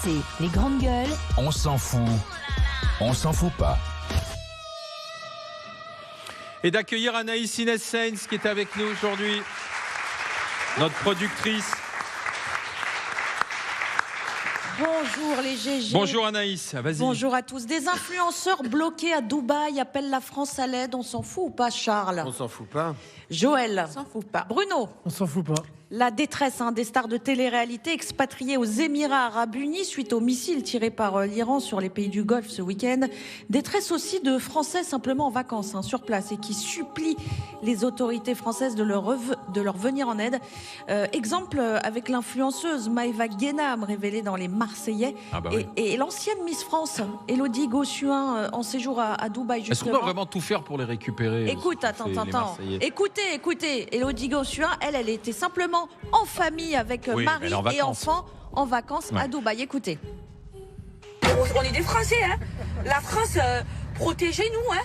C'est les grandes gueules. On s'en fout. On s'en fout pas. Et d'accueillir Anaïs Inès Sainz qui est avec nous aujourd'hui, notre productrice. Bonjour les GG. Bonjour Anaïs, vas-y. Bonjour à tous. Des influenceurs bloqués à Dubaï appellent la France à l'aide. On s'en fout ou pas, Charles? On s'en fout pas. Joël? On s'en fout pas. Bruno? On s'en fout pas. La détresse des stars de télé-réalité expatriées aux Émirats Arabes Unis suite aux missiles tirés par l'Iran sur les pays du Golfe ce week-end. Détresse aussi de Français simplement en vacances sur place et qui supplient les autorités françaises de leur venir en aide. Exemple avec l'influenceuse Maëva Guénam révélée dans Les Marseillais et l'ancienne Miss France Élodie Gossuin en séjour à Dubaï justement. Est-ce qu'on doit vraiment tout faire pour les récupérer? Écoute, attends. Écoutez, Élodie Gossuin, elle était simplement en famille avec mari et enfants en vacances à Dubaï. Écoutez. On est des Français, hein. La France, protégez-nous, hein.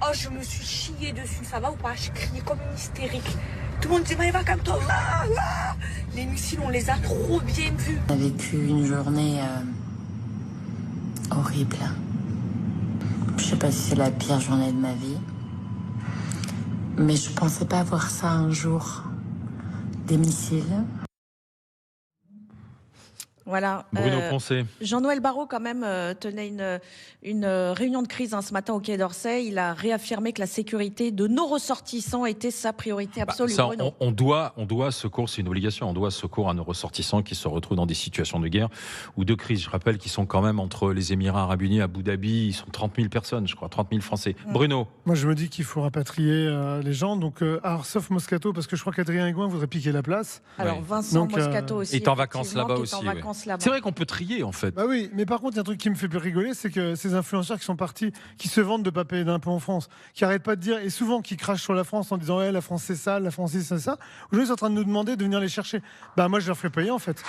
Oh, je me suis chiée dessus, ça va ou pas? Je criais comme une hystérique. Tout le monde disait, Maëva, calme-toi. Les missiles, on les a trop bien vus. On a vécu une journée horrible. Je sais pas si c'est la pire journée de ma vie. Mais je pensais pas voir ça un jour. Des missiles. Voilà. Bruno Poncet. Jean-Noël Barrot, quand même, tenait une réunion de crise ce matin au Quai d'Orsay. Il a réaffirmé que la sécurité de nos ressortissants était sa priorité absolue. Ça, on doit secours, c'est une obligation, on doit secours à nos ressortissants qui se retrouvent dans des situations de guerre ou de crise. Je rappelle qu'ils sont quand même entre les Émirats Arabes Unis, Abu Dhabi, ils sont 30 000 personnes, je crois, 30 000 Français. Bruno. Moi, je me dis qu'il faut rapatrier les gens. Donc, alors, sauf Moscato, parce que je crois qu'Adrien Aigouin voudrait piquer la place. Alors, Vincent Moscato aussi. Il est en vacances là-bas aussi. C'est vrai qu'on peut trier en fait. Bah oui, mais par contre, il y a un truc qui me fait plus rigoler, c'est que ces influenceurs qui sont partis, qui se vantent de ne pas payer d'impôts en France, qui n'arrêtent pas de dire, et souvent qui crachent sur la France en disant la France c'est ça, la France c'est ça, aujourd'hui ils sont en train de nous demander de venir les chercher. Bah moi je leur ferai payer en fait.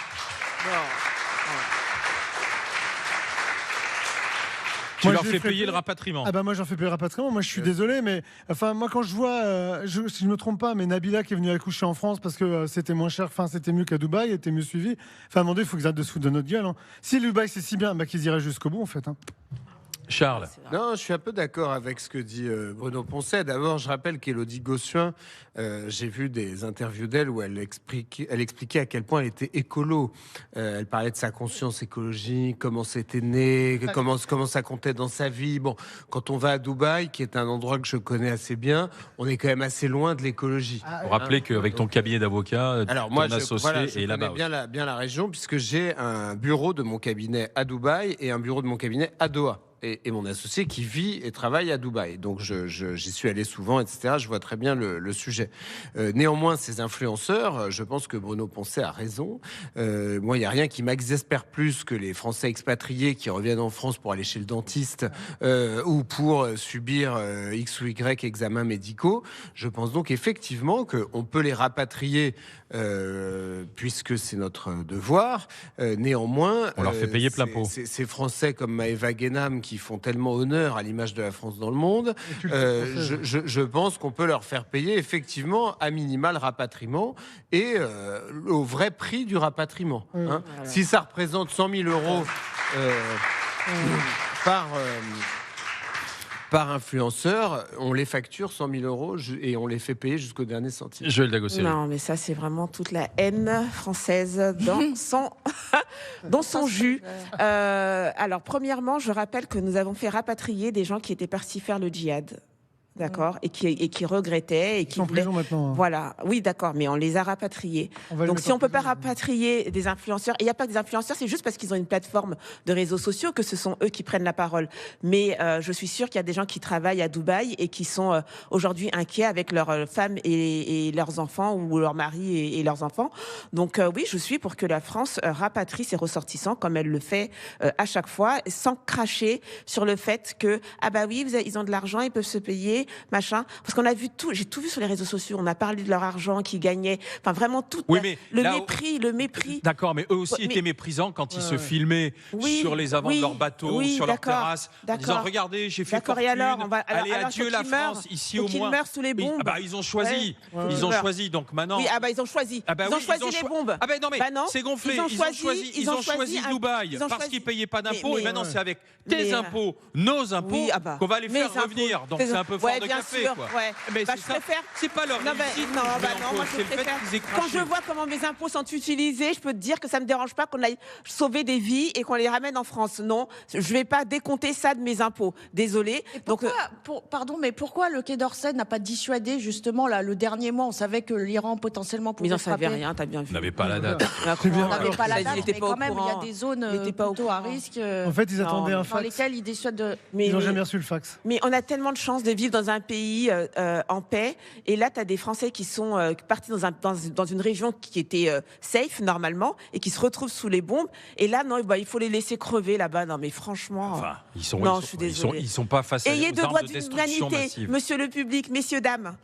Tu leur fais payer le rapatriement. Ah bah moi j'en fais payer le rapatriement. Moi je suis désolé, mais enfin moi quand je vois, si je me trompe pas, mais Nabila qui est venue accoucher en France parce que c'était moins cher, enfin c'était mieux qu'à Dubaï, elle était mieux suivie. Enfin à un moment donné, il faut qu'ils arrêtent de se foutre de notre gueule. Si Dubaï c'est si bien, bah qu'ils iraient jusqu'au bout en fait. Charles. Non, je suis un peu d'accord avec ce que dit Bruno Poncet. D'abord, je rappelle qu'Élodie Gossuin, j'ai vu des interviews d'elle où elle expliquait à quel point elle était écolo. Elle parlait de sa conscience écologique, comment c'était né, comment ça comptait dans sa vie. Bon, quand on va à Dubaï, qui est un endroit que je connais assez bien, on est quand même assez loin de l'écologie. Vous rappelez qu'avec ton cabinet d'avocat, ton associé est là-bas. Je bien la région puisque j'ai un bureau de mon cabinet à Dubaï et un bureau de mon cabinet à Doha. Et mon associé qui vit et travaille à Dubaï. Donc j'y suis allé souvent, etc. Je vois très bien le sujet. Néanmoins, ces influenceurs, je pense que Bruno Poncet a raison. Moi, il n'y a rien qui m'exaspère plus que les Français expatriés qui reviennent en France pour aller chez le dentiste ou pour subir X ou Y examens médicaux. Je pense donc effectivement qu'on peut les rapatrier puisque c'est notre devoir. Néanmoins, on leur fait payer plein pot. Ces Français comme Maëva Guénam qui font tellement honneur à l'image de la France dans le monde, je pense qu'on peut leur faire payer effectivement à minima le rapatriement et au vrai prix du rapatriement. Voilà. Si ça représente 100 000 euros par influenceur, on les facture 100 000 euros et on les fait payer jusqu'au dernier centime. Joël Dagossé. Non, mais ça, c'est vraiment toute la haine française dans son jus. Alors, premièrement, je rappelle que nous avons fait rapatrier des gens qui étaient partis faire le djihad. D'accord, et qui regrettaient et qui sont en prison maintenant. Voilà, oui, d'accord, mais on les a rapatriés. Donc si on peut pas rapatrier des influenceurs, et il n'y a pas que des influenceurs, c'est juste parce qu'ils ont une plateforme de réseaux sociaux que ce sont eux qui prennent la parole. Mais je suis sûre qu'il y a des gens qui travaillent à Dubaï et qui sont aujourd'hui inquiets avec leurs femmes et leurs enfants ou leurs maris et leurs enfants. Donc oui, je suis pour que la France rapatrie ses ressortissants comme elle le fait à chaque fois, sans cracher sur le fait que ah bah oui, ils ont de l'argent, ils peuvent se payer. machin. Parce qu'on a vu tout, j'ai tout vu sur les réseaux sociaux. On a parlé de leur argent qu'ils gagnaient. Enfin, vraiment tout. Oui, mais le là, mépris. D'accord, mais eux aussi étaient méprisants quand ils se filmaient sur les avants de leur bateau, sur leur terrasse, en disant regardez, j'ai fait fortune. Et alors, allez, adieu la France, ici au moins. Ils meurent sous les bombes. Ah bah, ils ont choisi. Ils ont choisi. Donc maintenant. Oui, ah bah ils ont choisi. Ah bah ils ont choisi les bombes. Ah bah non, mais non, c'est gonflé. Ils ont choisi Dubaï parce qu'ils payaient pas d'impôts. Et maintenant, c'est avec tes impôts, nos impôts, qu'on va les faire revenir. Donc c'est un peu fort de café, quoi. Mais c'est pas leur réussite. Non, moi je préfère. Quand je vois comment mes impôts sont utilisés, je peux te dire que ça me dérange pas qu'on aille sauver des vies et qu'on les ramène en France. Non, je vais pas décompter ça de mes impôts. Désolée. Pardon, mais pourquoi le Quai d'Orsay n'a pas dissuadé justement là le dernier mois? On savait que l'Iran potentiellement pouvait frapper. Mais ils n'en savaient rien, t'as bien vu. On n'avait pas la date. On n'avait pas la date, mais quand même, il y a des zones plutôt à risque. En fait, ils attendaient un fax. Dans lesquelles ils dissuadent. Ils n'ont jamais reçu le fax. Mais on a tellement de chance de vivre dans un pays en paix. Et là, tu as des Français qui sont partis dans une région qui était safe normalement et qui se retrouvent sous les bombes. Et là, non, il faut les laisser crever là-bas. Non, mais franchement. Enfin, je suis désolée. ils sont pas face à Ayez aux de armes droit de destruction d'humanité, massive. monsieur le public, messieurs, dames.